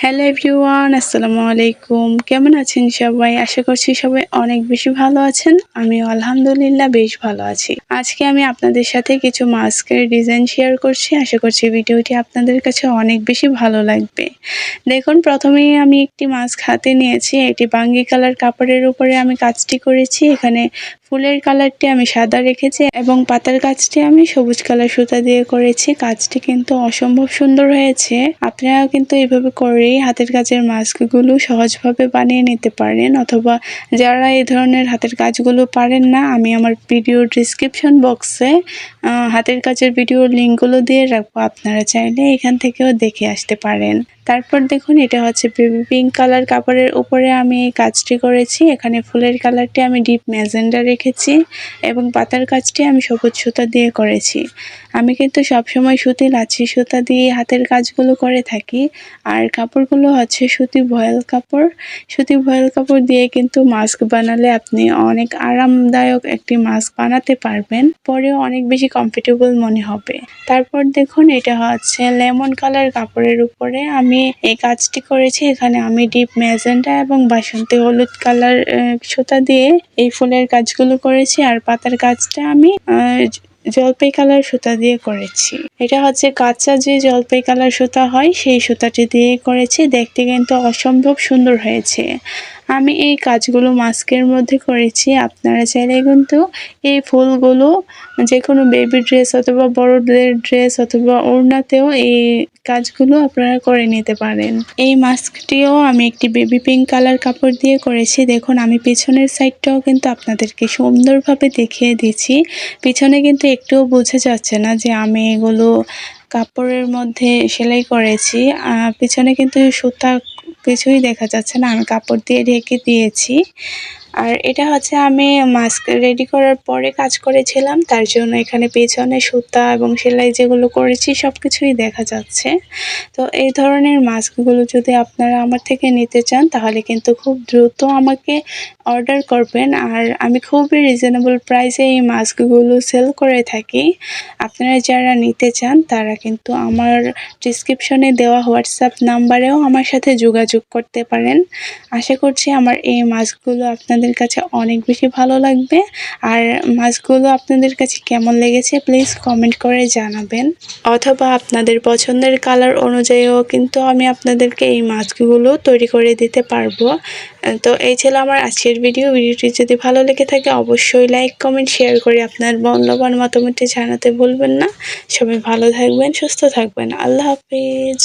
Hello everyone, আসসালামু আলাইকুম। কেমন আছেন সবাই? আশা করছি সবাই অনেক বেশি ভালো আছেন। আমিও আলহামদুলিল্লাহ বেশ ভালো আছি। আজকে আমি আপনাদের সাথে কিছু মাস্কের ডিজাইন শেয়ার করছি। আশা করছি ভিডিওটি আপনাদের কাছে অনেক বেশি ভালো লাগবে। দেখুন, প্রথমেই আমি একটি মাস্ক হাতে নিয়েছি। এটি বাঙ্গি কালার কাপড়ের উপরে আমি কাজটি করেছি। এখানে ফুলের কালারটি আমি সাদা রেখেছি এবং পাতার কাজটি আমি সবুজ কালার সুতা দিয়ে করেছি। কাজটি কিন্তু অসম্ভব সুন্দর হয়েছে। আপনারাও কিন্তু এভাবে করেই হাতের কাজের মাস্কগুলো সহজভাবে বানিয়ে নিতে পারেন, অথবা যারা এই ধরনের হাতের কাজগুলো পারেন না, আমি আমার ভিডিওর ডিসক্রিপশন বক্সে হাতের কাজের ভিডিওর লিঙ্কগুলো দিয়ে রাখবো। আপনারা চাইলে এখান থেকেও দেখে আসতে পারেন। তারপর দেখুন, এটা হচ্ছে বেবি পিঙ্ক কালার কাপড়ের উপরে আমি এই কাজটি করেছি। এখানে ফুলের কালারটি আমি ডিপ ম্যাজেন্ডা রেখেছি এবং পাতার কাজটি আমি সবুজ সুতা দিয়ে করেছি। আমি কিন্তু সবসময় সুতি লাচ্ছি সুতা দিয়ে হাতের কাজগুলো করে থাকি। আর কাপড়গুলো হচ্ছে সুতি ভয়েল কাপড়। সুতি ভয়েল কাপড় দিয়ে কিন্তু মাস্ক বানালে আপনি অনেক আরামদায়ক একটি মাস্ক বানাতে পারবেন, পরেও অনেক বেশি কমফোর্টেবল মনে হবে। তারপর দেখুন, এটা হচ্ছে লেমন কালার কাপড়ের উপরে আমি এই কাজটি করেছি। এখানে আমি ডিপ ম্যাজেন্টা এবং বাসন্তী হলুদ কালার সুতা দিয়ে এই ফুলের কাজগুলো করেছি। আর পাতার কাজটা আমি জলপাই কালার সুতা দিয়ে করেছি। এটা হচ্ছে কাঁচা যে জলপাই কালার সুতা হয়, সেই সুতাটি দিয়ে করেছি। দেখতে কিন্তু অসম্ভব সুন্দর হয়েছে। আমি এই কাজগুলো মাস্কের মধ্যে করেছি। আপনারা চাইলে কিন্তু এই ফুলগুলো যে কোনো বেবি ড্রেস অথবা বড়দের ড্রেস অথবা ওড়নাতেও এই কাজগুলো আপনারা করে নিতে পারেন। এই মাস্কটিও আমি একটি বেবি পিঙ্ক কালার কাপড় দিয়ে করেছি। দেখুন, আমি পিছনের সাইডটাও কিন্তু আপনাদেরকে সুন্দরভাবে দেখিয়ে দিচ্ছি। পিছনে কিন্তু একটুও বোঝা যাচ্ছে না যে আমি এগুলো কাপড়ের মধ্যে সেলাই করেছি। পিছনে কিন্তু সুতা কিছুই দেখা যাচ্ছে না, আমি কাপড় দিয়ে ঢেকে দিয়েছি। আর এটা হচ্ছে আমি মাস্ক রেডি করার পরে কাজ করেছিলাম, তার জন্য এখানে পেছনে সুতা এবং সেলাই যেগুলো করেছি সব কিছুই দেখা যাচ্ছে। তো এই ধরনের মাস্কগুলো যদি আপনারা আমার থেকে নিতে চান, তাহলে কিন্তু খুব দ্রুত আমাকে অর্ডার করবেন। আর আমি খুবই রিজনেবল প্রাইসে এই মাস্কগুলো সেল করে থাকি। আপনারা যারা নিতে চান তারা কিন্তু আমার ডিসক্রিপশনে দেওয়া হোয়াটসঅ্যাপ নাম্বারেও আমার সাথে যোগাযোগ করতে পারেন। আশা করছি আমার এই মাস্কগুলো আপনাদের কাছে অনেক বেশি ভালো লাগবে। আর মাস্কগুলো আপনাদের কাছে কেমন লেগেছে প্লিজ কমেন্ট করে জানাবেন, অথবা আপনাদের পছন্দের কালার অনুযায়ীও কিন্তু আমি আপনাদেরকে এই মাস্কগুলো তৈরি করে দিতে পারবো। তো এই ছিল আমার আজকের ভিডিওটি যদি ভালো লেগে থাকে অবশ্যই লাইক কমেন্ট শেয়ার করে আপনার মূল্যবান মতামতটি জানাতে ভুলবেন না। সবাই ভালো থাকবেন, সুস্থ থাকবেন। আল্লাহ হাফিজ।